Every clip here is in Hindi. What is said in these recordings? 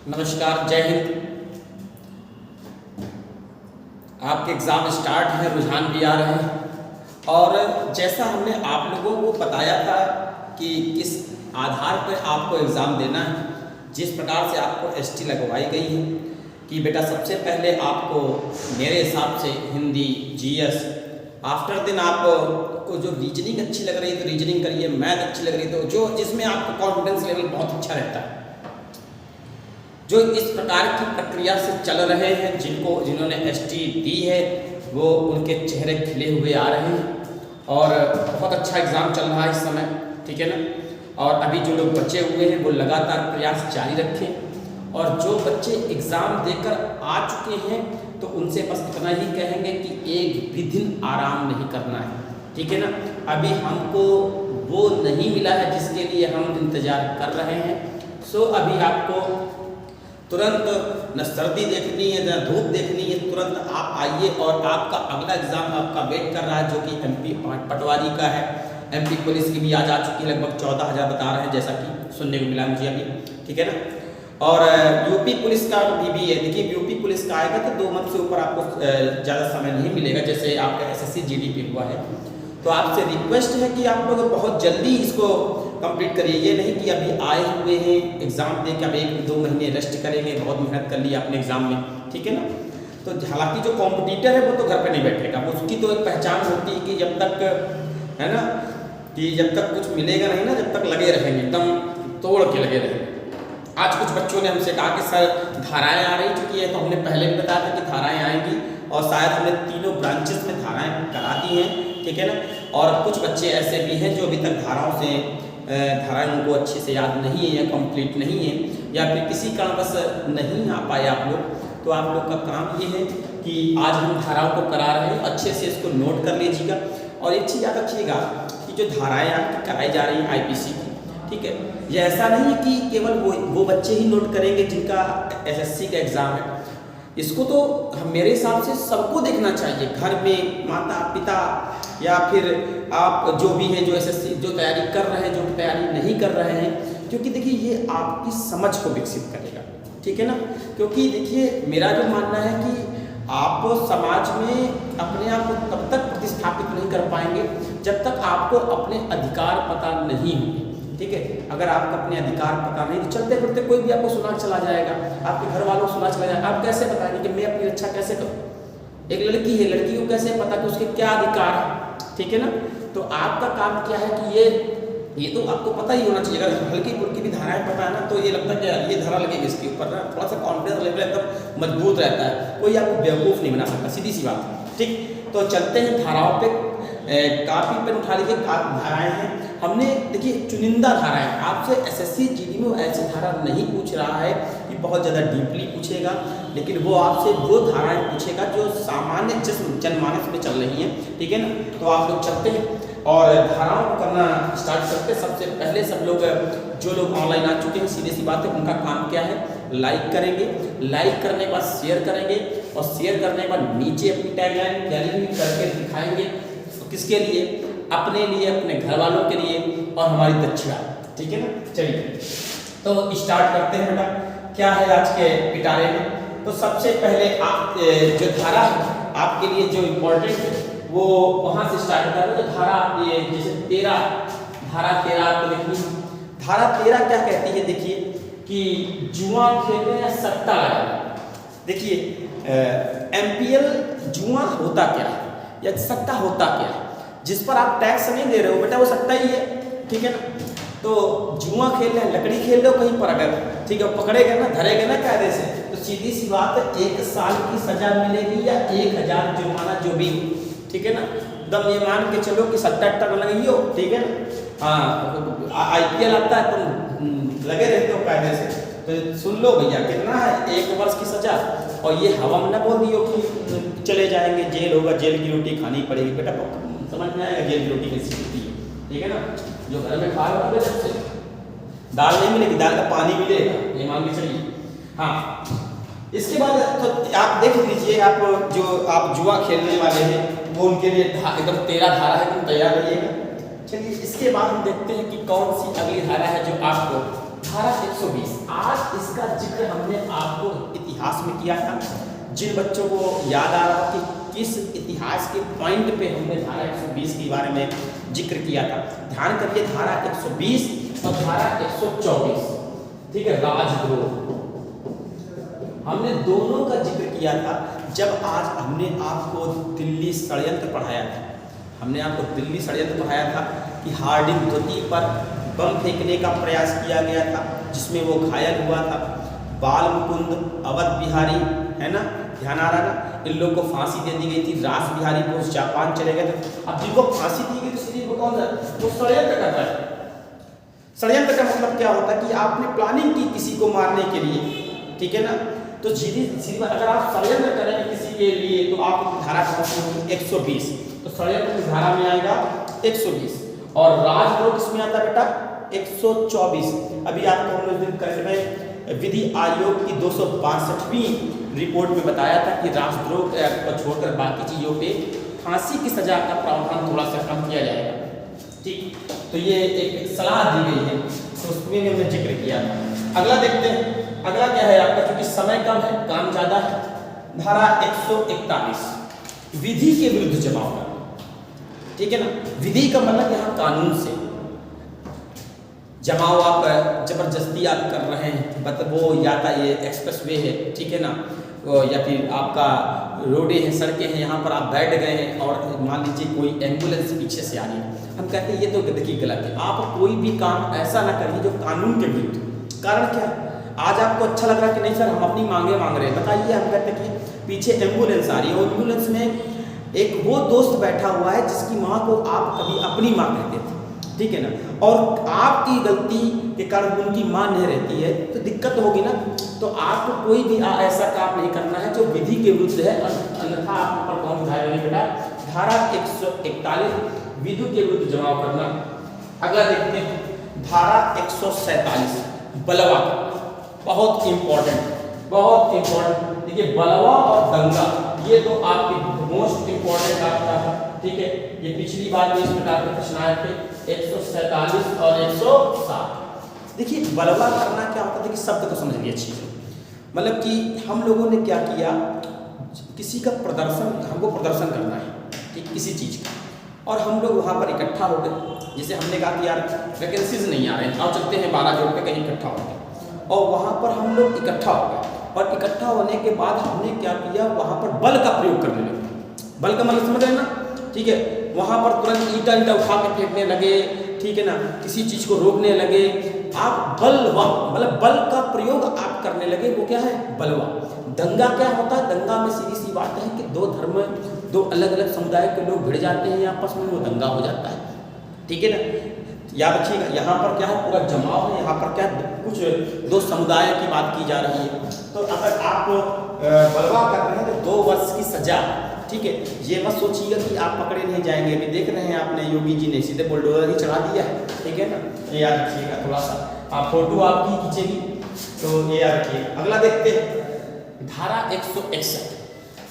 नमस्कार, जय हिंद। आपके एग्ज़ाम स्टार्ट है, रुझान भी आ रहे हैं और जैसा हमने आप लोगों को बताया था कि किस आधार पर आपको एग्ज़ाम देना है, जिस प्रकार से आपको एसटी लगवाई गई है कि बेटा सबसे पहले आपको मेरे हिसाब से हिंदी, जीएस, आफ्टर दिन आपको जो रीजनिंग अच्छी लग रही है तो रीजनिंग करिए, मैथ अच्छी लग रही है तो जो जिसमें आपको कॉन्फिडेंस लेवल बहुत अच्छा रहता है। जो इस प्रकार की प्रक्रिया से चल रहे हैं, जिन्होंने एसटी दी है, वो उनके चेहरे खिले हुए आ रहे हैं और बहुत अच्छा एग्ज़ाम चल रहा है इस समय, ठीक है ना। और अभी जो लोग बचे हुए हैं वो लगातार प्रयास जारी रखें और जो बच्चे एग्ज़ाम देकर आ चुके हैं तो उनसे बस इतना ही कहेंगे कि एक भी दिन आराम नहीं करना है, ठीक है ना। अभी हमको वो नहीं मिला है जिसके लिए हम इंतज़ार कर रहे हैं। सो अभी आपको तुरंत न सर्दी देखनी है न धूप देखनी है, तुरंत आप आइए और आपका अगला एग्ज़ाम आपका वेट कर रहा है जो कि एमपी पटवारी का है। एमपी पुलिस की भी आज आ चुकी है, लगभग 14,000 बता रहे हैं जैसा कि सुनने को मिला मुझे अभी, ठीक है ना। और यूपी पुलिस का भी है। देखिए यूपी पुलिस का आएगा तो 2 मंथ से ऊपर आपको ज़्यादा समय नहीं मिलेगा, जैसे आपका एसएससी जीडीपी हुआ है। तो आपसे रिक्वेस्ट है कि आप लोग बहुत जल्दी इसको कंप्लीट करिए। ये नहीं कि अभी आए हुए हैं एग्ज़ाम दे के अब 1-2 महीने रेस्ट करेंगे, बहुत मेहनत कर ली अपने एग्ज़ाम में, ठीक है ना। तो हालांकि जो कॉम्पिटिटर है वो तो घर पे नहीं बैठेगा, उसकी तो एक पहचान होती है कि जब तक, है ना, कि जब तक कुछ मिलेगा नहीं ना, जब तक लगे रहेंगे, एकदम तोड़ के लगे रहेंगे। आज कुछ बच्चों ने हमसे कहा कि सर धाराएँ आ रही चुकी है, तो हमने पहले भी बताया था कि धाराएँ आएंगी और शायद हमने तीनों ब्रांचेस में धाराएँ करा दी हैं, ठीक है ना। और कुछ बच्चे ऐसे भी हैं जो अभी तक धाराएँ उनको अच्छे से याद नहीं है या कंप्लीट नहीं है या फिर किसी कारणवश नहीं आ पाए आप लोग। तो आप लोग का काम ये है कि आज हम धाराओं को करा रहे हैं, अच्छे से इसको नोट कर लीजिएगा। और एक चीज़ याद रखिएगा कि जो धाराएँ आपकी कराई जा रही हैं आईपीसी की, ठीक है, ये ऐसा नहीं है कि केवल वो बच्चे ही नोट करेंगे जिनका एसएससी का एग्ज़ाम है। इसको तो मेरे हिसाब से सबको देखना चाहिए, घर में माता पिता या फिर आप जो भी है जो एसएससी जो तैयारी कर रहे हैं, जो तैयारी नहीं कर रहे हैं, क्योंकि देखिए ये आपकी समझ को विकसित करेगा, ठीक है ना। क्योंकि देखिए मेरा जो मानना है कि आप समाज में अपने आप को तब तक प्रतिस्थापित नहीं कर पाएंगे जब तक आपको अपने अधिकार पता नहीं होंगे, ठीक है। अगर आपको अपने अधिकार पता नहीं तो चलते फिरते कोई भी आपको सुना चला जाएगा, आपके घर वालों को सुना चला जाएगा, आप कैसे बताएंगे कि मैं अपनी रक्षा कैसे करूँ। एक लड़की है, लड़की को कैसे पता कि उसके क्या अधिकार है, ठीक है ना। तो आपका काम क्या है कि ये तो आपको पता ही होना चाहिए। अगर हल्की फुल्की भी धाराएं पता है ना तो ये लगता है कि ये धारा लगेगी इसके ऊपर ना, थोड़ा सा कॉन्फिडेंस लेवल एकदम मजबूत रहता है, कोई आपको बेवकूफ़ नहीं बना सकता, सीधी सी बात है, ठीक। तो चलते हैं धाराओं पे। काफ़ी पेन उठा लीजिए, धाराएँ हैं। हमने देखिए चुनिंदा धाराएँ, आपसे एसएससी जीडी में ऐसी धारा नहीं पूछ रहा है कि बहुत ज़्यादा डीपली पूछेगा, लेकिन वो आपसे वो धाराएँ पूछेगा जो सामान्य जनमानस में चल रही हैं, ठीक है ना। तो आप लोग चलते हैं और धाराओं को करना स्टार्ट करते हैं। सबसे पहले सब लोग जो लोग ऑनलाइन आ चुके हैं, सीधी सी बात है, उनका काम क्या है, लाइक करेंगे, लाइक करने के बाद शेयर करेंगे और शेयर करने के बाद नीचे अपनी टैगलाइन गैलरी में करके दिखाएंगे। किसके लिए, अपने लिए, अपने घर वालों के लिए और हमारी दक्षिणा, ठीक है ना। चलिए तो स्टार्ट करते हैं बेटा, क्या है आज के पिटारे में। तो सबसे पहले आप जो धारा है आपके लिए जो इम्पोर्टेंट है वो वहाँ से स्टार्ट करें। तो धारा ये जैसे 13, धारा 13 आपको देखिए। धारा 13 क्या कहती है, देखिए कि जुआ खेलने या सट्टा लगाना। देखिए एमपीएल जुआ होता क्या है या सट्टा होता क्या है, जिस पर आप टैक्स नहीं दे रहे हो बेटा वो सट्टा ही है, ठीक है ना। तो जुआ खेल रहे हैं, लकड़ी खेल रहे हो कहीं पर अगर, ठीक है, पकड़ेगा ना, धरेगा ना कायदे से, तो सीधी सी बात है 1 साल की सजा मिलेगी या 1000 जुर्माना जो भी, ठीक है ना। एकदम ये मान के चलो कि सट्टा लगी हो, ठीक है ना। हाँ आईपीएल आता है तुम लगे रहते हो कायदे से, तो सुन लो भैया कितना है 1 वर्ष की सजा। और ये हवा में ना बोल दियो कि चले जाएंगे, जेल होगा, जेल की रोटी खानी पड़ेगी बेटा, समझ में आएगा जेल की रोटी कैसी होती है, ठीक है ना। जो घर में खा रहे जब से दाल नहीं मिलेगी, दाल का पानी मिलेगा, ये मान के चलिए। हाँ इसके बाद तो आप देख लीजिए, आप जुआ खेलने वाले हैं वो उनके लिए एकदम 13 धारा है, तुम तैयार रहिएगा। चलिए इसके बाद हम देखते हैं कि कौन सी अगली धारा है जो आपको धारा 120, आज इसका जिक्र हमने आपको इतिहास में किया था। जिन बच्चों को याद आ रहा कि किस इतिहास के पॉइंट पे हमने धारा 120 के बारे में जिक्र किया था, ध्यान करिए धारा 120 और धारा 124, ठीक है, राजद्रोह, हमने दोनों का जिक्र किया था। जब आज हमने आपको दिल्ली षड्यंत्र पढ़ाया था, हमने आपको दिल्ली षड्यंत्र पढ़ाया था कि हार्डिंग द्वितीय पर बम फेंकने का प्रयास किया गया था, जिसमें वो घायल हुआ था। बाल मुकुंद, अवध बिहारी, है ना, ध्यान आ रहा ना, इन लोगों को फांसी दे दी गई थी। रास बिहारी बोस जापान चले गए थे। अब जिनको फांसी दी गई तो सीधे वो कौन था, वो षड्यंत्र करता है। षड्यंत्र का मतलब क्या होता है कि आपने प्लानिंग की किसी को मारने के लिए, ठीक है ना। तो सीधी अगर आप षड्यंत्र करेंगे किसी के लिए तो आप धारा होगी 120, तो षड्यंत्र की धारा में आएगा 120 और राजद्रोह किसमें आता है बेटा 124। अभी आपको हम लोग दिन करंट में विधि आयोग की 262वीं रिपोर्ट में बताया था कि राजद्रोह को छोड़कर बाकी चीजों पे फांसी की सजा का प्रावधान थोड़ा सा कम किया जाएगा, ठीक। तो ये एक सलाह दी गई है, तो उसमें हमने जिक्र किया था। अगला देखते हैं, अगला क्या है आपका, क्योंकि समय कम है काम ज्यादा है। धारा 141, विधि के विरुद्ध जमाव करना, ठीक है ना। विधि का मतलब यहाँ कानून से जमाव आप जबरदस्ती आप कर रहे हैं, मतलब वो यातायात एक्सप्रेस वे है, ठीक है ना, या फिर आपका रोडें हैं, सड़कें हैं, यहाँ पर आप बैठ गए हैं और मान लीजिए कोई एम्बुलेंस पीछे से आ रही है, हम कहते हैं ये तो देखिए गलत है। आप कोई भी काम ऐसा ना करिए जो कानून के विरुद्ध। कारण क्या, आज आपको अच्छा लग रहा है कि नहीं सर हम अपनी मांगे मांग रहे हैं, बताइए, हम कहते हैं कि पीछे एम्बुलेंस आ रही है और एम्बुलेंस में एक वो दोस्त बैठा हुआ है जिसकी माँ को आप कभी अपनी माँ कहते थे, ठीक है ना, और आपकी गलती के कारण उनकी मां नहीं रहती है तो दिक्कत होगी ना। तो आपको कोई भी ऐसा काम नहीं करना है जो विधि के विरुद्ध है, अन्यथा आप पर कौन विधायक नहीं बेटा। धारा 141 विधि के विरुद्ध जमाव करना। अगला देखते हैं धारा 147 बलवा, बहुत इंपॉर्टेंट, बहुत इंपॉर्टेंट। देखिए बलवा और दंगा ये तो आपके मोस्ट इंपॉर्टेंट आपका, ठीक है, ये पिछली बार में इस प्रकार के प्रश्न आए थे 147 और 107। देखिए बलवा करना क्या होता है कि शब्द को समझिए अच्छी से, मतलब कि हम लोगों ने क्या किया, किसी का प्रदर्शन, हमको प्रदर्शन करना है ठीक किसी चीज़ का, और हम लोग वहाँ पर इकट्ठा हो गए। जैसे हमने कहा कि यार वैकेंसीज नहीं आ रहे हैं, आओ चलते हैं 12 जोड़ पे कहीं इकट्ठा हो गए, और वहाँ पर हम लोग इकट्ठा हो गए, और इकट्ठा होने के बाद हमने क्या किया, वहाँ पर बल का प्रयोग करने लगे। बल का मतलब समझ रहे हैं ना, ठीक है, वहाँ पर तुरंत ईंटा उठा के फेंकने लगे, ठीक है ना, किसी चीज़ को रोकने लगे, आप बलवा मतलब बल का प्रयोग आप करने लगे, वो क्या है बलवा। दंगा क्या होता है, दंगा में सीधी सी बात है कि दो धर्म, दो अलग अलग समुदाय के लोग भिड़ जाते हैं आपस में, वो दंगा हो जाता है, ठीक है ना। याद रखिएगा यहाँ पर क्या है, पूरा जमाव है, यहाँ पर क्या कुछ दो समुदाय की बात की जा रही है। तो अगर आप बलवा कर रहे हैं तो 2 वर्ष की सजा, ठीक है। ये मत सोचिएगा कि आप पकड़े नहीं जाएंगे, अभी देख रहे हैं आपने योगी जी ने सीधे बुलडोजर ही चढ़ा दिया है, ठीक है ना, ये याद रखिएगा। थोड़ा सा आप फोटो आपकी खींचेगी तो ये याद रखिएगा। अगला देखते हैं धारा 161।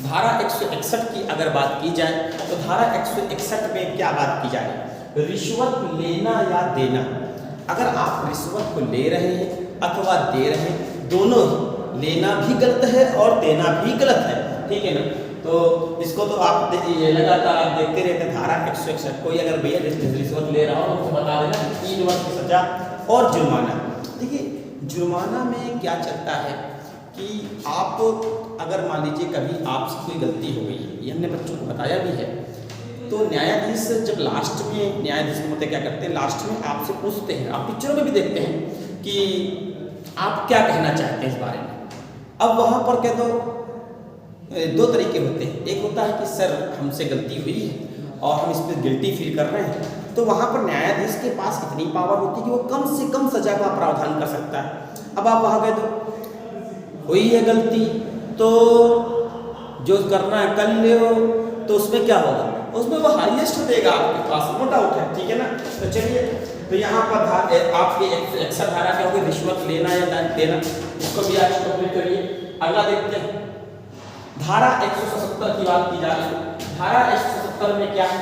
धारा 161 की अगर बात की जाए तो धारा 161 में क्या बात की जाए, रिश्वत लेना या देना। अगर आप रिश्वत को ले रहे हैं अथवा दे रहे हैं, दोनों लेना भी गलत है और देना भी गलत है, ठीक है ना। तो इसको तो आप ये लगातार आप देखते रहते हैं धारा 161। कोई अगर भैया रिश्वत ले रहा हो तो बता देना 3 वर्ष की सजा और जुर्माना। देखिए जुर्माना में क्या चलता है कि आप अगर मान लीजिए कभी आपसे कोई गलती हो गई है, ये हमने बच्चों को बताया भी है, तो न्यायाधीश जब लास्ट में, न्यायाधीश होते क्या करते हैं, लास्ट में आपसे पूछते हैं, आप पिक्चरों में भी देखते हैं कि आप क्या कहना चाहते हैं इस बारे में। अब वहाँ पर कह दो 2 तरीके होते हैं, एक होता है कि सर हमसे गलती हुई है और हम इस पर गिल्टी फील कर रहे हैं, तो वहाँ पर न्यायाधीश के पास इतनी पावर होती है कि वो कम से कम सजा का प्रावधान कर सकता है। अब आप वहाँ कह दो हुई है गलती तो जो करना है कर लो, तो उसमें क्या होगा, उसमें वो हाईएस्ट देगा आपके पास, नो डाउट है, ठीक है ना। तो चलिए, तो यहाँ पर आपके 161 धारा क्या होगी, रिश्वत लेना या देना, इसको भी आज कंप्लीट करिए। अगला देखते हैं धारा 177 की बात की जा रही है। धारा 177 में क्या है,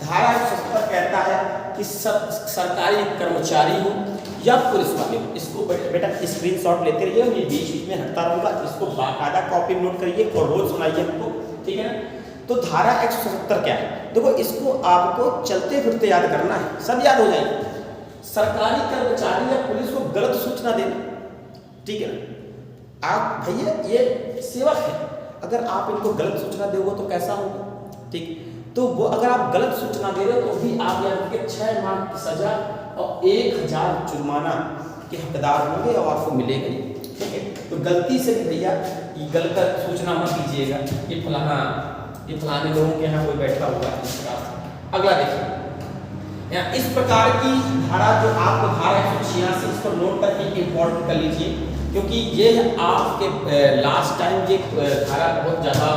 धारा 177 कहता है कि सरकारी कर्मचारी हो या पुलिस वाले हो। इसको बेटा स्क्रीनशॉट लेते रहिए, मैं बीच बीच में हटता रहूँगा, इसको बाकायदा कॉपी नोट करिए और रोज सुनाइए हमको, ठीक है ना। तो धारा 177 क्या है, देखो इसको आपको चलते फिरते याद करना है, सब याद हो जाएगा। सरकारी कर्मचारी या पुलिस को गलत सूचना देना, ठीक है ना। आप भैया ये सेवक है, अगर आप इनको गलत सूचना दोगे तो कैसा होगा, ठीक। तो वो अगर आप गलत सूचना दे रहे हो तो भी आप याद रखिए 6 माह की सजा और 1000 जुर्माना के हकदार होंगे और आपको मिलेगा ही, ठीक है। तो गलती से भी भैया ये गलत सूचना मत दीजिएगा कि फलाने लोगों के यहाँ कोई बैठा हुआ है इस प्रकार से। अगला देखिए यहाँ इस प्रकार की धारा जो आपको धारा 186 इसको नोट करके इम्पोर्टेंट कर लीजिए, क्योंकि ये आपके लास्ट टाइम ये धारा बहुत ज़्यादा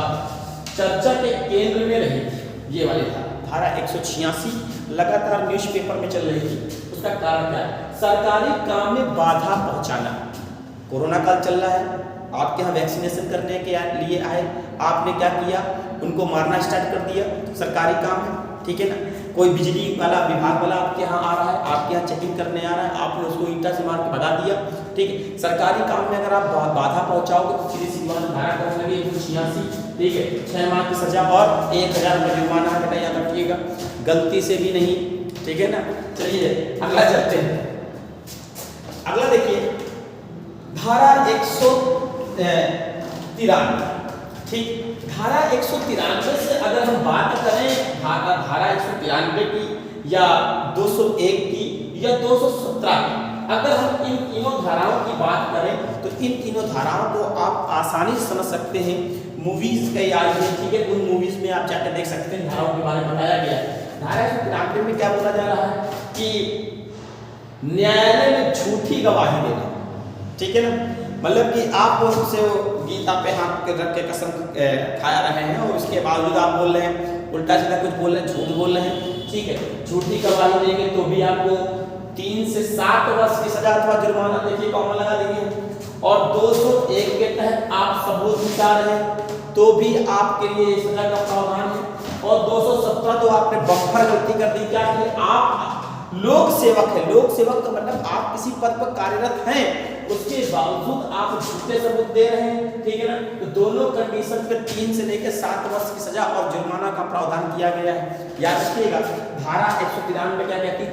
चर्चा के केंद्र में रही थी। ये वाली धारा 186 लगातार न्यूज़पेपर में चल रही थी। उसका कारण क्या है, सरकारी काम में बाधा पहुंचाना। कोरोना काल चल रहा है, आपके यहाँ वैक्सीनेशन करने के लिए आए, आपने क्या किया, उनको मारना स्टार्ट कर दिया। सरकारी काम है, ठीक है ना। कोई बिजली वाला विभाग वाला आपके यहाँ आ रहा है, आपके यहाँ चेकिंग करने आ रहा है, आपने उसको ईंटा से मार के भगा दिया, ठीक है। सरकारी काम में अगर आप बाधा पहुंचाओगे तो सीधी सी बात धारा करने लगी 186, ठीक है, 6 माह की सजा और 1000 रुपये जुर्माना बेटा याद रखिएगा, गलती से भी नहीं, ठीक है ना। चलिए अगला चलते हैं। अगला देखिए धारा 193, ठीक। धारा 193 से अगर हम बात करें धारा 193 की या 201 की या 217 की, अगर हम इन तीनों धाराओं की बात करें तो इन तीनों धाराओं को आप आसानी से समझ सकते हैं। मूवीज कई आई है, ठीक है, उन मूवीज में आप जाकर देख सकते हैं, धाराओं के बारे में बताया गया है। धारा 193 में क्या बोला जा रहा है कि न्यायालय में झूठी गवाही देना, ठीक है ना। मतलब कि आप उनसे गीता पे हाथ रख के कसम खाया रहे हैं और उसके बावजूद आप बोल रहे हैं उल्टा सीधा कुछ बोल रहे हैं, झूठ बोल रहे हैं, ठीक है। झूठी गवाही देंगे तो भी आपको 3 से 7 वर्ष की सजा अथवा जुर्माना, देखिए कॉमन लगा देंगे। और 201 के तहत आप सबूत जुटा रहे हैं तो भी आपके लिए सजा का प्रावधान है। और 217 तो आपने बम्पर गलती कर दी, क्या कि आप लोक सेवक है। लोक सेवक का मतलब आप किसी पद पर कार्यरत हैं, उसके बावजूद आप झूठे सबूत दे रहे हैं, ठीक है ना। तो दोनों कंडीशन पे 3 से लेकर 7 वर्ष की सजा और जुर्माना का प्रावधान किया गया है। याद रखिएगा धारा 193 में क्या कहती है,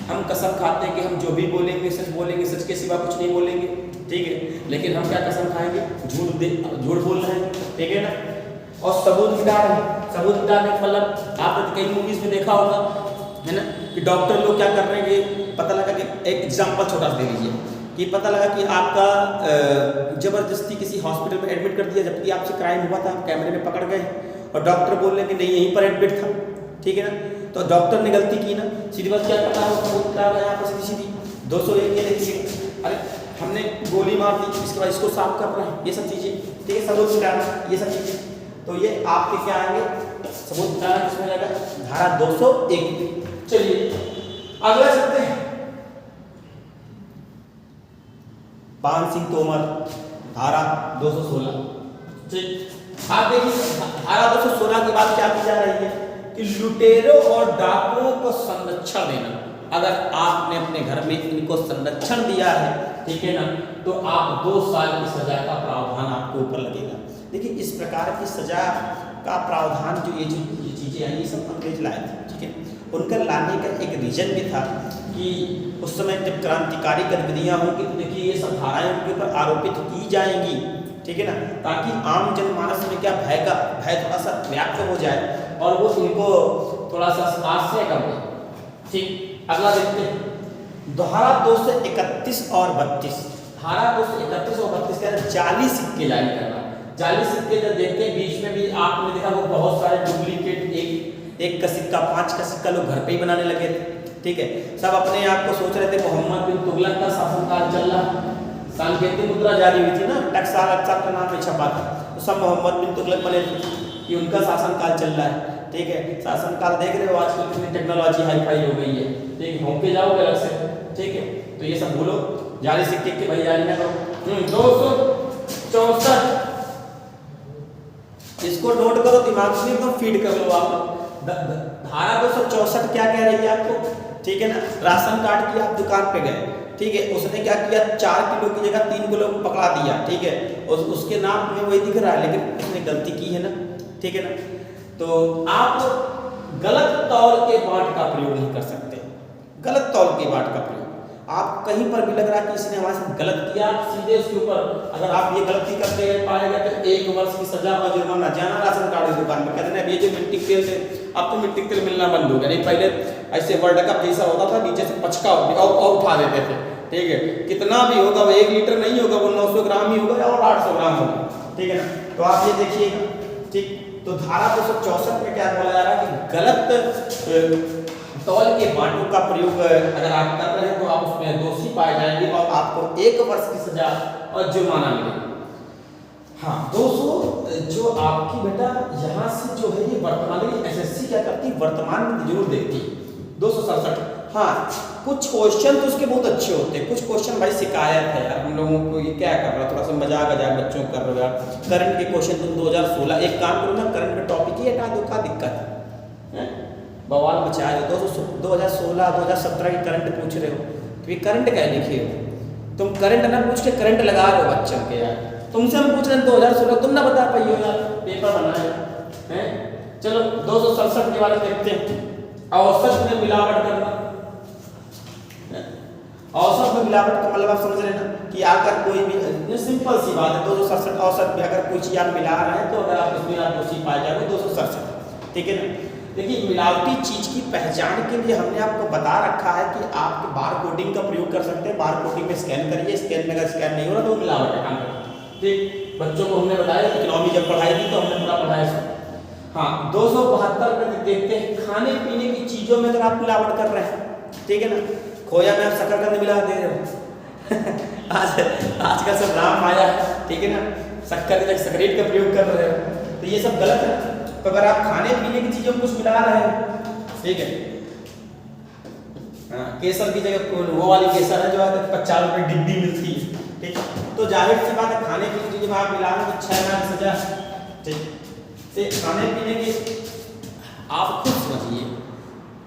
हम कसम खाते हैं कि हम जो भी बोलेंगे सच बोलेंगे, सच के सिवा कुछ नहीं बोलेंगे, ठीक है। लेकिन हम क्या कसम खाएंगे, झूठ बोल रहे हैं, ठीक है ना। और सबूत मिटा रहे हैं। सबूत मिटाने का मतलब आपने कई मूवीज में देखा होगा, है ना, कि डॉक्टर लोग क्या कर रहे हैं कि पता लगा कि एक एग्जाम्पल छोटा सा दे लीजिए कि पता लगा कि आपका जबरदस्ती किसी हॉस्पिटल में एडमिट कर दिया, जबकि आपसे क्राइम हुआ था, आप कैमरे में पकड़ गए और डॉक्टर बोल रहे हैं कि नहीं यहीं पर एडमिट था, ठीक है ना। तो डॉक्टर ने गलती की ना, सीधी बात क्या करता है, सबूत मिटा रहा है यहाँ पर सीधी 201 ये देखिए, अरे हमने गोली मार दी, इसके बाद इसको साफ कर रहे हैं, ये सब चीज़ें, ठीक है, सबूत मिटाना, ये सब चीज़ें। तो ये आपके क्या आएंगे, सबूत मिटाना किसमें जाएगा, धारा 201। चलिए अगला चलते हैं, पान सिंह तोमर धारा 216, ठीक। आप देखिए धारा 216 की बात क्या की जा रही है कि लुटेरों और डाकुओं को संरक्षण देना। अगर आपने अपने घर में इनको संरक्षण दिया है, ठीक है ना, तो आप 2 साल की सजा का प्रावधान आपको ऊपर लगेगा। देखिए इस प्रकार की सजा का प्रावधान जो ये चीज़ें आई, ये सब अंग्रेज लाए थे, ठीक है। उनका लाने का एक रीजन भी था कि उस समय जब क्रांतिकारी गतिविधियाँ होंगी तो देखिए ये सब धाराएं उनके ऊपर आरोपित की जाएंगी, ठीक है ना, ताकि आम जनमानस में क्या भय थोड़ा सा व्याप्त हो जाए और वो इनको थोड़ा सा आश्रय कर दे, ठीक। अगला देखते हैं धारा 231 और 32। धारा 231 और 32 कह रहे जाली सिक्के जारी करना। जाली सिक्के जब देखते हैं बीच में भी आपने देखा वो बहुत सारे डुप्लीकेट, एक का सिक्का 5 का सिक्का लोग घर पे ही बनाने लगे थे, ठीक है। सब अपने आप को सोच रहे थे मोहम्मद बिन तुगलक का शासनकाल चल रहा, सांकेतिक मुद्रा जारी हुई थी ना, टकसाल अक्सर का नाम पे छपा था, तो सब मोहम्मद बिन तुगलक बने थे कि उनका शासनकाल चल रहा है, ठीक है। शासनकाल देख रहे हो आजकल कितनी टेक्नोलॉजी हाईफाई हो गई है, ठीक है, होके जाओगे अलग से, ठीक है। तो ये सब भूलो, जाली सिक्के के भाई जारी ना करो। 264 इसको नोट करो, दिमाग में एकदम फीड कर लो आप। धारा 264 क्या कह रही है आपको, ठीक है ना। राशन कार्ड की आप दुकान पे गए, ठीक है, उसने क्या किया 4 किलो की जगह 3 किलो पकड़ा दिया, ठीक है, उसके नाम में वही दिख रहा है, लेकिन उसने गलती की है ना, ठीक है ना। तो आप गलत तौल के बाट का प्रयोग नहीं कर सकते, गलत तौल के बाट का प्रयोग। आप कहीं पर भी लग रहा है कि इसने हमारे साथ गलत किया, आप सीधे उसके ऊपर अगर आप ये गलती करते पाएगा तो 1 वर्ष की सजा और जुर्माना, जाना राशन कार्ड की दुकान में, कहते हैं ये जो मिट्टी तेल से, अब तो मिट्टी तेल मिलना बंद हो गया, नहीं पहले ऐसे वर्ल्ड कप जैसा होता था, नीचे से पचका और उठा देते थे, ठीक है, कितना भी होगा वो 1 लीटर नहीं होगा, वो 900 ग्राम ही होगा और 800 ग्राम होगा, ठीक है ना। तो आप ये देखिएगा, ठीक। तो धारा 264 में क्या बोला जा रहा है कि गलत तौल के बाटों का प्रयोग अगर आप कर रहे हैं तो आप उसमें दोषी पाए जाएंगे और आपको 1 वर्ष की सजा और जुर्माना मिलेगा। हाँ दोस्तों, जो आपकी बेटा यहाँ से जो है ये वर्तमान में एसएससी क्या करती है, वर्तमान में जरूर देखती है 267। हाँ कुछ क्वेश्चन तो उसके बहुत अच्छे होते हैं, कुछ क्वेश्चन भाई शिकायत है यार हम लोगों को, ये क्या कर रहा, थोड़ा सा मजाक बच्चों कर रहे हो यार, करंट के क्वेश्चन तुम 2016, एक काम करो ना, करंट का टॉपिक ही हटा दो, क्या दिक्कत है, बवाल मचाए हो। 2016 2017 की करंट पूछ रहे हो, तो ये करंट क्या लिखे हो तुम, करंट ना पूछ के करंट लगा रहे हो बच्चों के यार, तुमसे हम पूछ रहे हैं 2016, तुम ना बता पाइए यार, पेपर बनाए हैं। चलो 267 के बारे में देखते हैं। औसत में मिलावट करना, औसत में मिलावट का मतलब आप समझ रहे हैं ना कि अगर कोई भी, सिंपल सी बात है, 267 औसत में अगर कोई चीज आप मिला रहे हैं तो अगर आप इसमें आप दोषी पाए जाओगे 267, ठीक है ना। देखिए मिलावटी चीज की पहचान के लिए हमने आपको बता रखा है कि आप बार कोडिंग का प्रयोग कर सकते हैं, बार कोडिंग में स्कैन करिए, स्कैन में अगर स्कैन नहीं हो रहा तो मिलावट है काम करना, ठीक। बच्चों को हमने बताया, इकोनॉमी जब पढ़ाई थी तो हमने पूरा पढ़ाया। हाँ 272 में देखते हैं, खाने पीने की चीजों में अगर आप मिलावट कर रहे हैं, ठीक है ना, खोया में आप शकरकंद मिला दे रहे हो आजकल सब राम आया है, ठीक है ना, शक्कर की जगह सकरेट का प्रयोग कर रहे हो, तो ये सब गलत है। तो अगर आप खाने पीने की चीजों में कुछ मिला रहे हैं, ठीक है, केसर की जगह वो वाली केसर है जो 50 रुपये डिब्बी मिलती है, ठीक है, तो जाहिर सी बात है खाने पीने की चीजों में आप मिला रहे हैं तो 6 महीने की सजा, ठीक। खाने पीने की आप खुद समझिए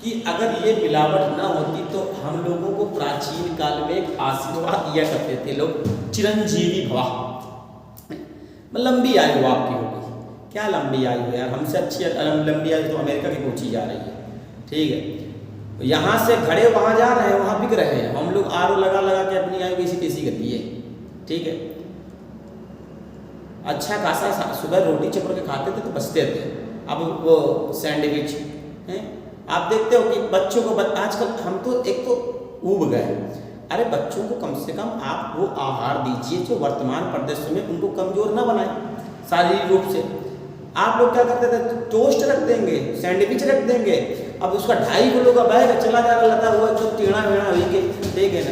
कि अगर ये मिलावट ना होती तो हम लोगों को प्राचीन काल में एक आशीर्वाद दिया करते थे लोग, चिरंजीवी भव, लंबी आयु आपकी होगी। क्या लंबी आयु यार, हमसे अच्छी लंबी आयु तो अमेरिका की पूछी जा रही है, ठीक है, यहाँ से घड़े वहाँ जा रहे हैं, वहाँ बिक रहे हैं, हम लोग आर लगा लगा के अपनी आयु कैसी कैसी करती है, ठीक है। अच्छा खासा सुबह रोटी चपड़ के खाते थे तो बचते थे, अब वो सैंडविच हैं, आप देखते हो कि बच्चों को आजकल हम तो एक तो ऊब गए, अरे बच्चों को कम से कम आप वो आहार दीजिए जो वर्तमान परिदृश्य में उनको कमजोर ना बनाए शारीरिक रूप से। आप लोग क्या करते थे, टोस्ट रख देंगे, सैंडविच रख देंगे, अब उसका 2.5 किलो का बैग चला जा रहा था, वो एकदम टेढ़ा मेढ़ा होके देंगे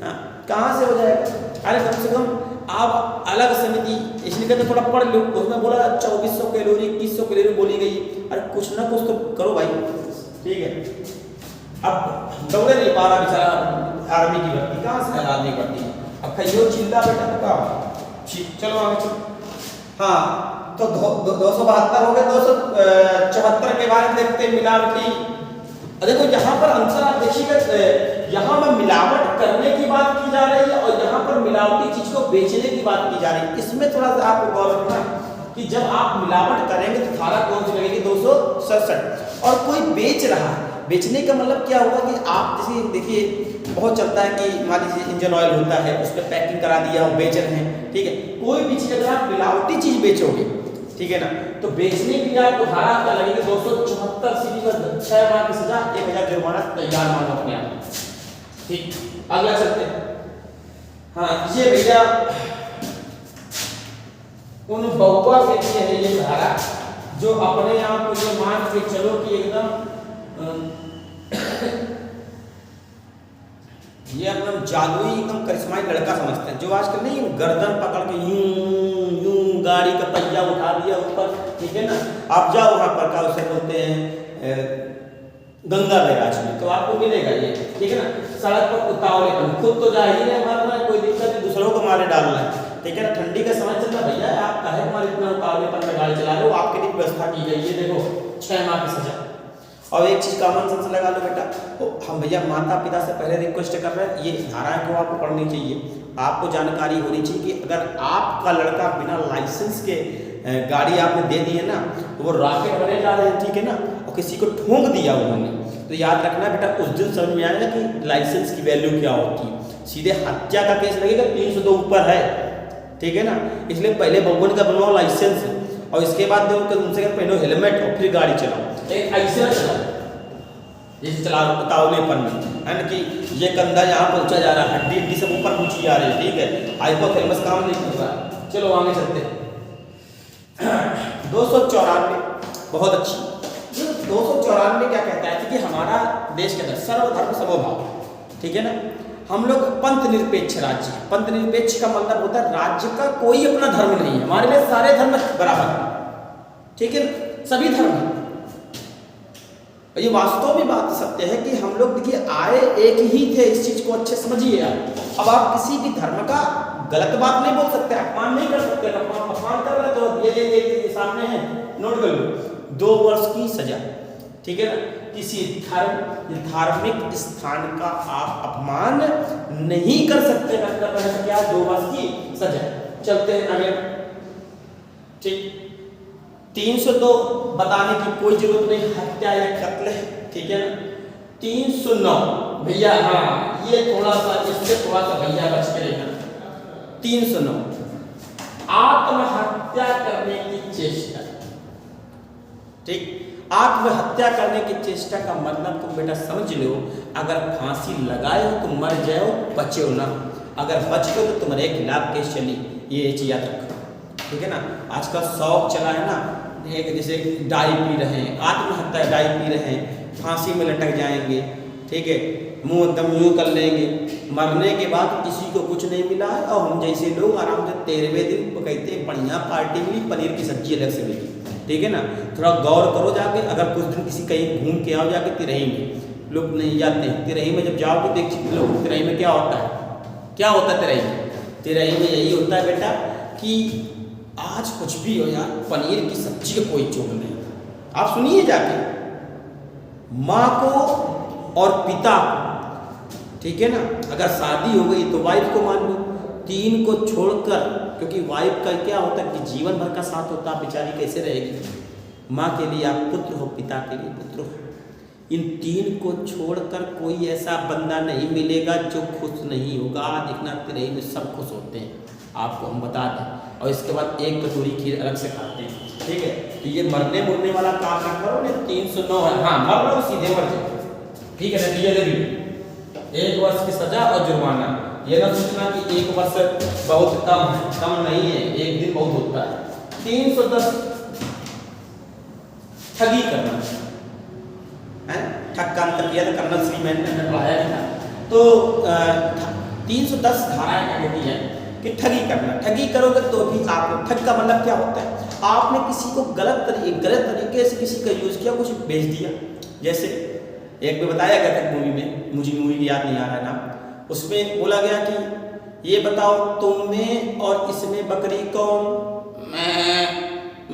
ना, कहाँ से हो जाएगा। अरे कम से कम आप अलग समिति, इसलिए कहते थोड़ा पढ़ लो, उसमें बोला 2400 कैलोरी 2100 कैलोरी बोली गई, अरे कुछ ना कुछ तो करो भाई, ठीक है। अब दौड़े नहीं पा रहा बेचारा आर्मी की भर्ती, कहाँ से आर्मी की भर्ती, अब खइयो चिल्ला बेटा का, चलो आगे चलो। हाँ तो 272 हो गए, 274 के बारे में देखते हैं मिलावटी। देखो यहाँ पर आंसर आप देखिएगा, यहाँ पर मिलावट करने की बात की जा रही है और यहाँ पर मिलावटी चीज को बेचने की बात की जा रही है। इसमें थोड़ा सा आपको गौर रखना कि जब आप मिलावट करेंगे तो धारा कौन सी लगेगी, 267। और कोई बेच रहा है, बेचने का मतलब क्या हुआ कि आप जैसे देखिए बहुत चलता है कि मान लीजिए इंजन ऑयल होता है, उस पर पैकिंग करा दिया और बेच रहे हैं, ठीक है। कोई भी चीज अगर आप मिलावटी चीज बेचोगे, ठीक है ना, तो बेचने की आपको धारा क्या लगेगी, 274 सीधी का 6 माह की सजा 1000 जुर्माना तैयार मानो अपने आप, ठीक। अगला चलते हैं। हाँ ये भैया उन बहुआ के लिए है ये धारा जो अपने आप को जो मान के चलो कि एकदम ये एकदम जादुई एकदम करिश्माई लड़का समझते हैं, जो आजकल नहीं गर्दन पकड़ के यूं यूं गाड़ी का पहिया उठा दिया ऊपर, ठीक है ना, आप जाओ वहाँ पर का उसे बोलते हैं गंगा बैराज में, तो आपको मिलेगा ये, ठीक है ना। सड़क पर उतावलेपन, खुद तो जाहिर है मारना है, कोई दिक्कत नहीं, दूसरों को मारे डालना है, ठीक है ना। ठंडी का समय चल रहा भैया, आप काहे हमारे इतना उतावलेपन में गाड़ी चला रहे हो, आपके लिए व्यवस्था की गई है, देखो 6 माह की सजा। और एक चीज़ कॉमन सेंस लगा लो बेटा, तो हम भैया माता पिता से पहले रिक्वेस्ट कर रहे हैं, ये धाराएं को आपको पढ़नी चाहिए, आपको जानकारी होनी चाहिए कि अगर आपका लड़का बिना लाइसेंस के गाड़ी आपने दे दी है ना, तो वो रॉकेट बने जा रहे हैं, ठीक है ना, और किसी को ठोंक दिया उन्होंने, तो याद रखना बेटा उस दिन समझ में आएगा कि लाइसेंस की वैल्यू क्या होती है। सीधे हत्या का केस लगेगा, 302 ऊपर है, ठीक है ना। इसलिए पहले बबन का बनवाओ लाइसेंस, और इसके बाद उनसे पहनो हेलमेट और फिर गाड़ी चलाओ। एक ऐसे ना चलाओ जैसे चला उतावलेपन में, है ना, कि ये कंधा यहाँ पहुँचा जा रहा है, हड्डी सब ऊपर पहुँची जा रही है, ठीक है, हाइपोथैलेमस काम नहीं कर रहा है। चलो आगे चलते हैं। 294 बहुत अच्छी। 294 क्या कहता है कि हमारा देश के अंदर सर्वधर्म समभाव, ठीक है ना, हम लोग पंथ निरपेक्ष राज्य है। पंथ निरपेक्ष का मतलब होता है राज्य का कोई अपना धर्म नहीं है, हमारे लिए सारे धर्म बराबर है, ठीक है, सभी धर्म है। ये वास्तव में बात सत्य है कि हम लोग देखिए आए एक ही थे, इस चीज को अच्छे समझिए आप। अब आप किसी भी धर्म का गलत बात नहीं बोल सकते, अपमान नहीं कर सकते, अपमान कर रहे तो ये सामने है, नोट कर लो, 2 वर्ष की सजा, ठीक है ना। किसी धार्मिक स्थान का आप अपमान नहीं कर सकते, मतलब है क्या, 2 वर्ष की सजा। चलते हैं आगे, ठीक। 302 बताने की कोई जरूरत नहीं, हत्या या कत्ल है, ठीक है ना। 309 भैया, हाँ ये थोड़ा सा, इससे थोड़ा सा भैया बच के रहना। 309 आत्महत्या करने की चेष्टा, ठीक। आत्महत्या करने की चेष्टा का मतलब तुम बेटा समझ लो, अगर फांसी लगाए हो तो मर जाओ, बचे हो ना, अगर बच गए तो तुम्हारे खिलाफ केस चली, ये चीज याद रखो, ठीक है ना। आजकल शौक चला है ना, एक जैसे डाई पी रहे हैं, आत्महत्या डाई पी रहे हैं, फांसी में लटक जाएंगे, ठीक है, मुंह एकदम यूं कर लेंगे, मरने के बाद किसी को कुछ नहीं मिला है, और हम जैसे लोग आराम से 13वें दिन वो कहते हैं बढ़िया पार्टी मिली, पनीर की सब्जी अलग से मिली, ठीक है ना। थोड़ा गौर करो जाके, अगर कुछ दिन किसी कहीं घूम के आओ जाके तिरही में, लोग नहीं जाते हैं तिरही में, जब जाओ तो देख लोग तिरही में क्या होता है, क्या होता है तिरही में, तिरही में यही होता है बेटा कि आज कुछ भी हो यार, पनीर की सब्जी का कोई चूक नहीं। आप सुनिए जाके, माँ को और पिता, ठीक है ना, अगर शादी हो गई तो वाइफ को मान लो, 3 को छोड़कर, क्योंकि वाइफ का क्या होता है कि जीवन भर का साथ होता है, बेचारी कैसे रहेगी। माँ के लिए आप पुत्र हो, पिता के लिए पुत्र हो, इन 3 को छोड़कर कोई ऐसा बंदा नहीं मिलेगा जो खुश नहीं होगा। देखना तिरही में सब खुश होते हैं, आपको हम बता दें, और इसके बाद एक कटोरी खीर अलग से खाते हैं, ठीक है। तो ये मरने मुरने वाला काम ना करो, नहीं तो 309 है, हाँ मर रहा हो सीधे मर जाओ, ठीक है, नतीजा दे दी 1 वर्ष की सजा और जुर्माना। ये ना सोचना कि 1 वर्ष बहुत कम नहीं है, 1 दिन बहुत होता है। 310 ठगी करना है, ठग का अंतर किया था कर्नल श्रीमैन ने पढ़ाया था। तो 310 धाराएं क्या कहती है कि ठगी करना, ठगी करोगे तो भी आप, ठग का मतलब क्या होता है, आपने किसी को गलत तरीके से किसी का यूज किया, कुछ बेच दिया। जैसे एक में बताया गया था मूवी में, मुझे मूवी की याद नहीं आ रहा है नाम, उसमें बोला गया कि ये बताओ तुम में और इसमें बकरी कौन,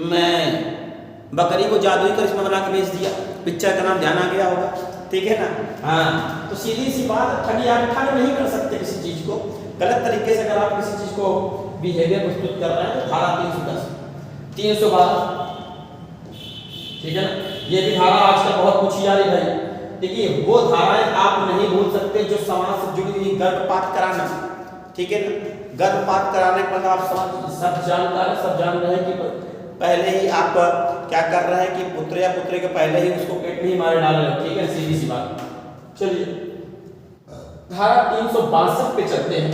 मैं बकरी को जादुई करिश्मा बना के बेच दिया। पिक्चर का नाम ध्यान आ गया होगा, ठीक है ना। हाँ, तो सीधी सी बात, ठगी आप ठग नहीं कर सकते किसी चीज को गलत तरीके से। अगर आप किसी चीज को बिहेवियर प्रस्तुत कर रहे हैं तो धारा 310 312, ठीक है ना, ये भी धारा आजकल बहुत पूछी जा रही भाई। देखिए वो धाराएं आप नहीं भूल सकते जो समाज से जुड़ी हुई, गर्भपात कराना, ठीक है ना, गर्भपात कराने के बाद आप सब जानकार सब जान रहे हैं कि पहले ही आप क्या कर रहे हैं कि पुत्र या पुत्री के पहले ही उसको पेट में ही मार डाल रहे, ठीक है, सीधी सी बात। चलिए धारा 362 पे चलते हैं।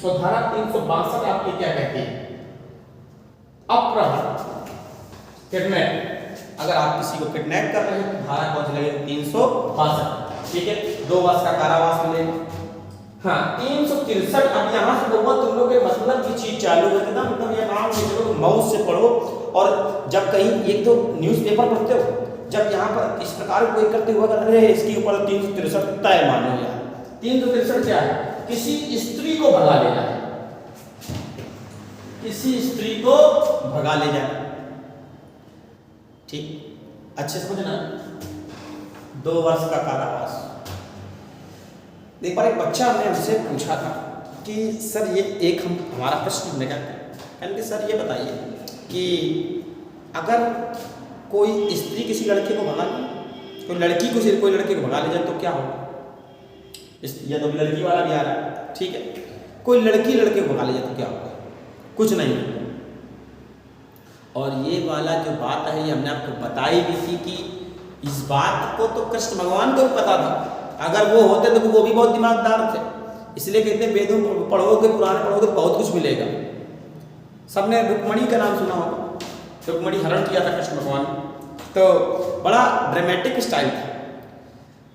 तो धारा 362 आपकी क्या कहती है, अपहरण, किडनैप। अगर आप किसी को किडनैप कर रहे हैं तो धारा कौन सी लगेगी, 362, ठीक है, 2 वर्ष का कारावास मिलेगा। हाँ 363, अब यहाँ से बोलूँगा तुम लोग के मतलब की चीज चालू है ना, मतलब ये नाम चलो माउस से पढ़ो, और जब कहीं एक तो न्यूज़पेपर पढ़ते हो, जब यहाँ पर इस प्रकार कोई करते हुआ कर रहे हैं, इसके ऊपर 363 तय मानो यार। 363 क्या है, किसी स्त्री को भगा ले जाए, किसी स्त्री को भगा ले जाए, ठीक, अच्छे समझना। 2 वर्ष का कारावास। एक बार एक बच्चा ने हमसे पूछा था कि सर ये एक हमारा प्रश्न हमने क्या कहने कि सर ये बताइए कि अगर कोई स्त्री किसी लड़के को भगा ले, कोई लड़के को भगा ले जाए तो क्या होगा? या तो लड़की वाला भी आ रहा है, ठीक है, कोई लड़की लड़के को भगा ले जाए तो क्या होगा? कुछ नहीं। और ये वाला जो बात है ये हमने आपको बताई भी थी कि इस बात को तो कृष्ण भगवान को भी पता था, अगर वो होते तो वो भी बहुत दिमागदार थे। इसलिए कहते हैं वेदों पढ़ोगे, पुराने पढ़ोगे तो बहुत कुछ मिलेगा। सबने रुक्मणी का नाम सुना होगा, रुक्मणी हरण किया था कृष्ण भगवान ने, तो बड़ा ड्रामेटिक स्टाइल था।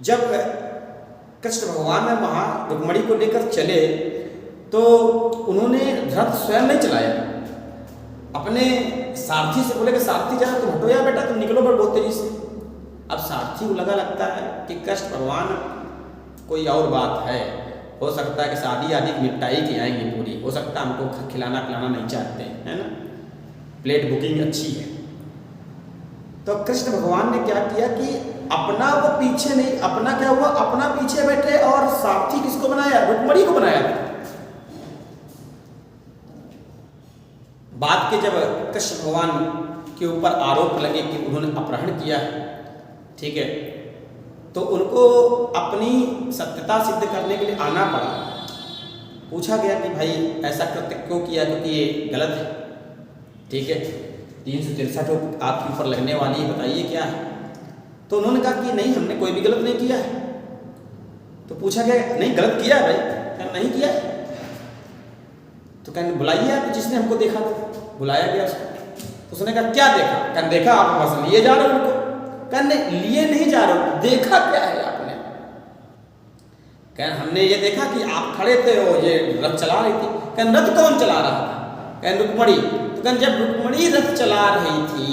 जब कृष्ण भगवान ने वहाँ रुक्मणी को लेकर चले तो उन्होंने रथ स्वयं नहीं चलाया, अपने सारथी से बोले कि सारथी जरा तुम हटो यार बेटा, तुम निकलो बड़ बहुत तेजी से। अब सारथी को लगता है कि कृष्ण भगवान कोई और बात है, हो सकता है कि शादी आदि निपटाई की आएंगी पूरी, हो सकता है हमको खिलाना पिलाना नहीं चाहते, है ना, प्लेट बुकिंग अच्छी है। तो कृष्ण भगवान ने क्या किया कि अपना वो पीछे नहीं, अपना क्या हुआ, अपना पीछे बैठे और सारथी किसको बनाया? रुक्मणी को बनाया। बात के जब कृष्ण भगवान के ऊपर आरोप लगे कि उन्होंने अपहरण किया है, ठीक है, तो उनको अपनी सत्यता सिद्ध करने के लिए आना पड़ा। पूछा गया कि भाई ऐसा कृत्य क्यों किया, क्योंकि ये गलत है, ठीक है, 363 आपके ऊपर लगने वाली है, बताइए क्या है। तो उन्होंने कहा कि नहीं हमने कोई भी गलत नहीं किया है। तो पूछा गया नहीं गलत किया है भाई? क्या नहीं किया है? तो कहने बुलाइए आप जिसने हमको देखा था। बुलाया गया उसको, तो उसने कहा क्या देखा? कहने देखा आप बस लिए जा रहे हो उनको। कहने लिए नहीं जा रहे हो, देखा क्या है आपने? कहने हमने ये देखा कि आप खड़े थे, वो ये रथ चला रही थी। कहने रथ कौन चला रहा था? कहने रुक्मणी। तो कहने जब रुक्मणी रथ चला रही थी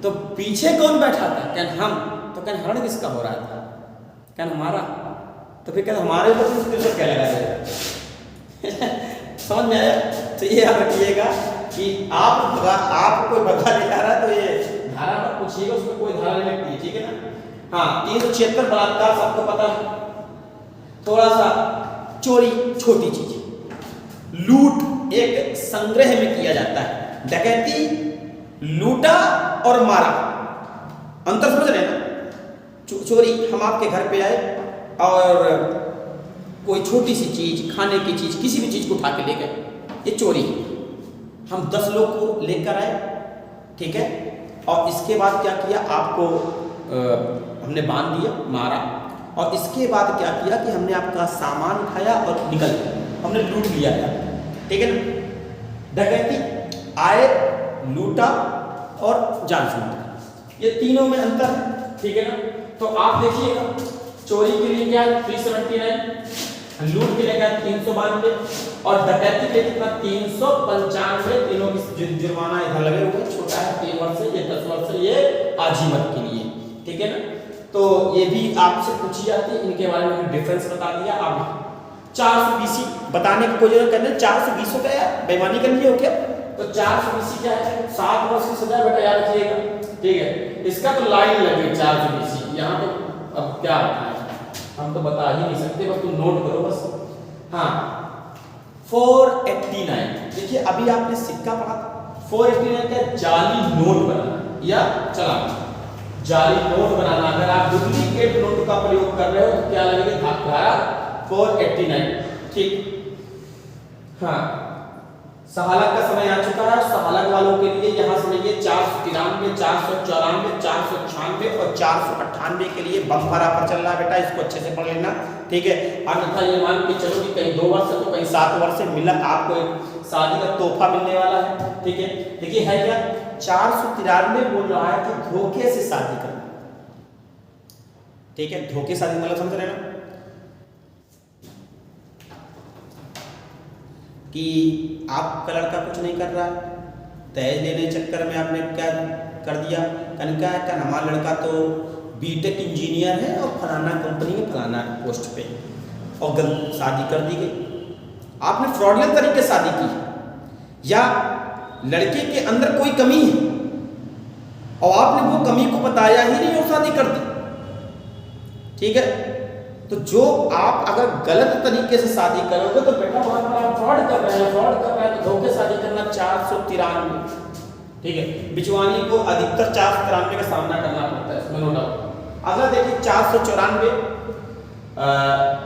तो पीछे कौन बैठा था? कहने हम। तो कहने हरण किसका हो रहा था? कहने हमारा। तो फिर कहने हमारे ऊपर क्या लगा समझ में आया? तो ये याद रखिएगा कि आप कोई भगा ले जा रहा है तो ये धारा पर पूछिएगा, उसमें कोई धारा नहीं लगती है, ठीक है ना। हाँ, 376 बलात्कार सबको पता है। थोड़ा सा चोरी छोटी चीज, लूट एक संग्रह में किया जाता है, डकैती लूटा और मारा, अंतर समझ रहे हैं ना। चोरी हम आपके घर पे आए और कोई छोटी सी चीज, खाने की चीज, किसी भी चीज को उठा के ले गए, ये चोरी है। हम 10 लोग को लेकर आए, ठीक है, और इसके बाद क्या किया, आपको हमने बांध दिया, मारा, और इसके बाद क्या किया कि हमने आपका सामान उठाया और निकल गए, हमने लूट लिया था, ठीक है ना। डकैती आए, लूटा और जान से मारा, ये तीनों में अंतर है, ठीक है ना। तो आप देखिएगा चोरी के लिए क्या है 379, लूट के लिए क्या 392 और डकैती के लिए कितना 395। तीनों की जुर्माना इधर लगे हुए, छोटा है 3 वर्ष से, ये 10 वर्ष से, ये आजीवन के लिए, ठीक है ना। तो ये भी आपसे पूछी जाती है, इनके बारे में डिफरेंस बता दिया। अब 420 बताने की कोई जरूरत करने, 420 का यार बेईमानी कर लिए हो क्या? तो 420 क्या है? 7 वर्ष की सजा, बेटा याद रखिएगा, ठीक है। इसका तो लाइन लगे 420, यहाँ तो अब क्या बताएं, हम तो बता ही नहीं सकते, बस तुम नोट करो बस। हाँ, 489 देखिए, अभी आपने सिक्का पढ़ा था, 489 क्या? जाली नोट बनाना या चलाना, जाली नोट बनाना। अगर आप डुप्लीकेट नोट का प्रयोग कर रहे हो तो क्या लगेगा? धारा 489, ठीक। हाँ, सहालक का समय आ चुका है, सहालक वालों के लिए यहाँ समझिए 493, 494, 496 और 498 के लिए बम्पर ऑफर चल रहा है बेटा, इसको अच्छे से पढ़ लेना, ठीक है। अन्यथा ये मान के चलो कि कहीं 2 वर्ष से तो कहीं 7 वर्ष से मिला, आपको एक शादी का तोहफा मिलने वाला है, ठीक है। देखिए है क्या, 493 बोल रहा है कि धोखे से शादी करना, ठीक है। धोखे शादी मतलब समझ रहे ना, कि आपका लड़का कुछ नहीं कर रहा, दहेज लेने चक्कर में आपने क्या कर दिया, कनका का हमारा लड़का तो बीटेक इंजीनियर है और फलाना कंपनी में फलाना पोस्ट पे, और शादी कर दी गई। आपने फ्रॉडलेंट तरीके से शादी की, या लड़के के अंदर कोई कमी है और आपने वो कमी को बताया ही नहीं और शादी कर दी, ठीक है। तो जो आप अगर गलत तरीके से शादी करोगे तो बेटा वहां पर आप फ्रॉड कर रहे हैं तो धोखे शादी करना 493, ठीक है। बिचवानी को अधिकतर 493 का सामना करना पड़ता है, इसमें नो डाउट। अगला देखिए 494,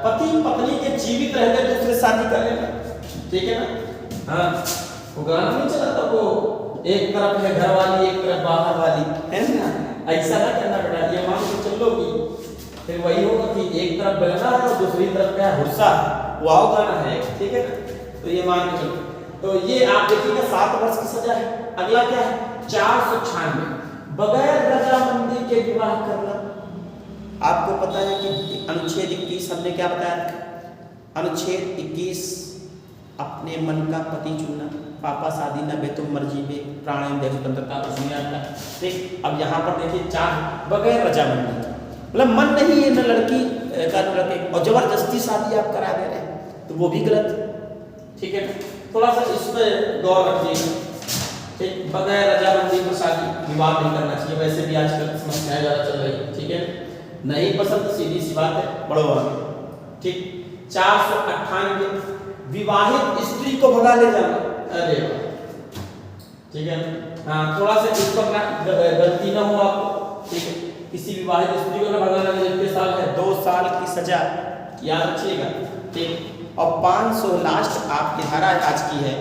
पति पत्नी के जीवित रहते दूसरे शादी कर लेना, ठीक है ना। हाँ, वो गाना नहीं चला था, वो एक तरफ है घर वाली एक तरफ बाहर वाली, है ना। ऐसा ना करना बेटा, ये मान के चलो कि फिर वही होगा कि एक तरफ बेलना है और दूसरी तरफ क्या है, हुर्सा, वो गाना है, ठीक है ना। तो ये मान के चलो, तो ये आप देखिएगा 7 वर्ष की सजा है। अगला क्या है 496, बगैर रजामंदी के विवाह करना। आपको पता है कि अनुच्छेद 21 हमने क्या बताया, अनुच्छेद 21 अपने मन का पति चुनना, पापा शादी न बे तुम मर्जी में, प्राणायाम देश स्वतंत्रता को सुनिया था, ठीक। अब यहाँ पर देखिए 4 बगैर रजामंदी, मतलब मन नहीं है न लड़की का न लड़के, और जबरदस्ती शादी आप करा दे रहे हैं तो वो भी गलत, ठीक है। थोड़ा सा इस पर गौर रखिए, ठीक। बगैर रजामंदी को शादी विवाह नहीं करना चाहिए, वैसे भी आजकल समस्याएं ज़्यादा चल रही है, ठीक है। नहीं पसंद सीधी सी बात है, बढ़ो आगे, ठीक। 498, विवाहित स्त्री को भगा ले जाना, अरे ठीक है। हाँ, थोड़ा सा इस पर गलती ना हो आपको, ठीक है। किसी विवाहित स्त्री को ना भगाना, जितने साल है 2 साल की सजा, याद रखिएगा, ठीक। और 500 लास्ट आपकी धारा आज की है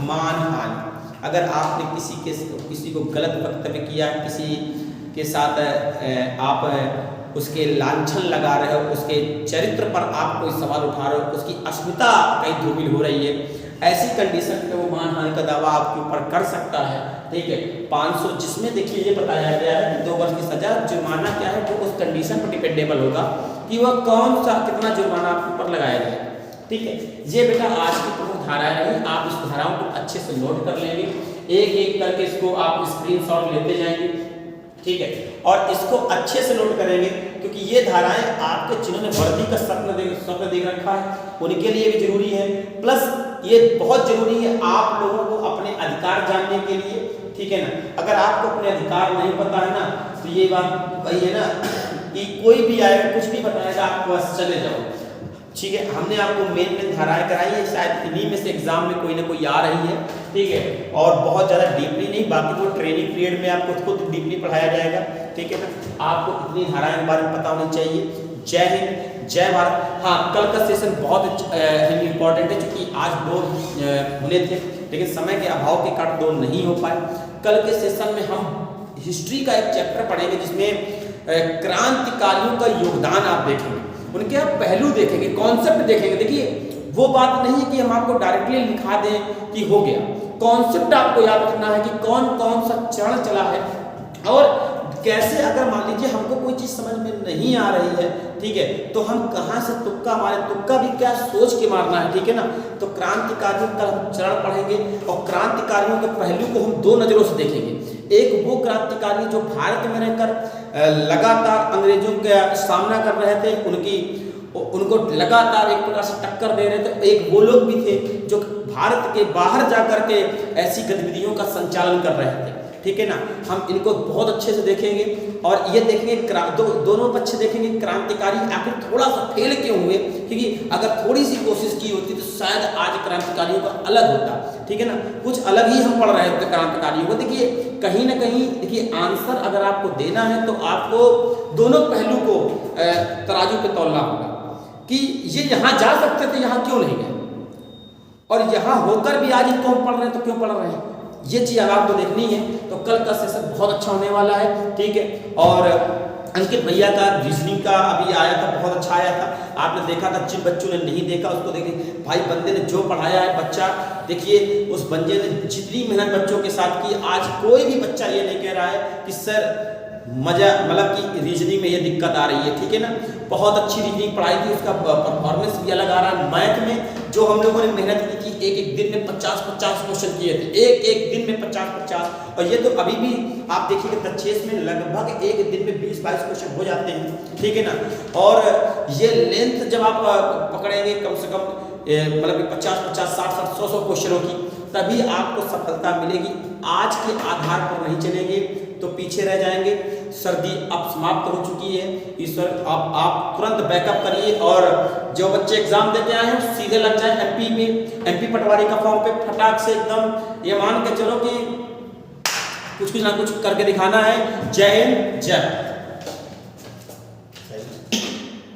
मानहानि। अगर आपने किसी को गलत वक्तव्य किया, किसी के साथ आप उसके लांछन लगा रहे हो, उसके चरित्र पर आप कोई सवाल उठा रहे हो, उसकी अस्मिता कहीं धूमिल हो रही है, ऐसी कंडीशन पे वो मानहानि का दावा आपके ऊपर कर सकता है, ठीक है। 500 जिसमें देखिए ये बताया गया है कि 2 वर्ष की सजा, जुर्माना क्या है वो उस कंडीशन पर डिपेंडेबल होगा कि वह कौन सा कितना जुर्माना आपके ऊपर लगाया जाए, ठीक है। ये बेटा आज की प्रमुख धाराएं रही, आप इस धाराओं को अच्छे से नोट कर लेंगे, एक एक करके इसको आप स्क्रीनशॉट लेते जाएंगे, ठीक है। और इसको अच्छे से नोट करेंगे क्योंकि ये धाराएं आपके जिन्होंने वर्दी का स्वप्न देख रखा है उनके लिए भी जरूरी है, प्लस ये बहुत जरूरी है आप लोगों को अपने अधिकार जानने के लिए, ठीक है ना। अगर आपको अपने अधिकार नहीं पता है ना तो ये बात वही है ना कि कोई भी आएगा कुछ भी बताएगा आप बस चले जाओ, ठीक है। हमने आपको मेन धाराएं कराई है, शायद इन्हीं में से एग्जाम में कोई ना कोई आ रही है, ठीक है। और बहुत ज़्यादा डीपली नहीं, बाकी वो ट्रेनिंग पीरियड में आपको खुद डीपली पढ़ाया जाएगा, ठीक है ना। आपको इतनी धाराएं के बारे में पता होनी चाहिए। जय हिंद, जय भारत। हाँ, कल का सेशन बहुत इम्पोर्टेंट है क्योंकि आज 2 होने थे लेकिन समय के अभाव के कारण 2 नहीं हो पाए। कल के सेशन में हम हिस्ट्री का एक चैप्टर पढ़ेंगे जिसमें क्रांतिकारियों का योगदान आप देखेंगे, उनके आप पहलू देखेंगे, कॉन्सेप्ट देखेंगे। देखिए वो बात नहीं है कि हम आपको डायरेक्टली लिखा दें कि हो गया, कॉन्सेप्ट आपको याद रखना है कि कौन कौन सा चरण चला है और कैसे, अगर मान लीजिए हमको कोई चीज़ समझ में नहीं आ रही है, ठीक है, तो हम कहाँ से तुक्का मारे, तुक्का भी क्या सोच के मारना है, ठीक है ना। तो क्रांतिकारियों का हम चरण पढ़ेंगे और क्रांतिकारियों के पहलू को हम 2 नज़रों से देखेंगे। एक वो क्रांतिकारी जो भारत में रहकर लगातार अंग्रेजों का सामना कर रहे थे, उनको लगातार एक प्रकार से टक्कर दे रहे थे। एक वो लोग भी थे जो भारत के बाहर जाकर के ऐसी गतिविधियों का संचालन कर रहे थे, ठीक है ना। हम इनको बहुत अच्छे से देखेंगे और ये देखेंगे दोनों पक्ष देखेंगे, क्रांतिकारी आखिर थोड़ा सा फेल क्यों हुए, क्योंकि अगर थोड़ी सी कोशिश की होती तो शायद आज क्रांतिकारियों का अलग होता, ठीक है ना। कुछ अलग ही हम पढ़ रहे थे क्रांतिकारियों को। देखिए कहीं ना कहीं देखिए आंसर अगर आपको देना है तो आपको दोनों पहलू को तराजू पे तौलना होगा कि ये यहाँ जा सकते थे, यहाँ क्यों नहीं गए, और यहाँ होकर भी आज इनको हम पढ़ रहे हैं तो क्यों पढ़ रहे हैं, ये चीज़ अगर आपको देखनी है तो कल का सेशन बहुत अच्छा होने वाला है, ठीक है। और अंकित भैया का रीजनिंग का अभी आया था, बहुत अच्छा आया था, आपने देखा था। जिन बच्चों ने नहीं देखा उसको देखिए, भाई बंदे ने जो पढ़ाया है बच्चा, देखिए उस बंदे ने जितनी मेहनत बच्चों के साथ की, आज कोई भी बच्चा ये नहीं कह रहा है कि सर मजा मतलब कि रीजनिंग में ये दिक्कत आ रही है, ठीक है ना। बहुत अच्छी रीजनिंग पढ़ाई थी, उसका परफॉर्मेंस भी अलग आ रहा है। मैथ में जो हम लोगों ने मेहनत की थी, एक दिन में 50-50 क्वेश्चन किए थे, एक दिन में 50-50, और ये तो अभी भी आप देखिएगा दक्षेश में लगभग एक दिन में 20-22 क्वेश्चन हो जाते हैं, ठीक है ना। और ये लेंथ जब आप पकड़ेंगे कम से कम मतलब 50-50, 60-60, 100-100 क्वेश्चनों की, तभी आपको सफलता मिलेगी। आज के आधार पर नहीं चलेंगे तो पीछे रह जाएंगे। सर्दी अब समाप्त हो चुकी है। ईश्वर अब आप तुरंत बैकअप करिए और जो बच्चे एग्जाम देके आए हैं सीधे लग जाए एमपी में, एमपी पटवारी का फॉर्म पे फटाक से एकदम ये मान के चलो कि कुछ ना कुछ करके दिखाना है। जय हिंद, जय।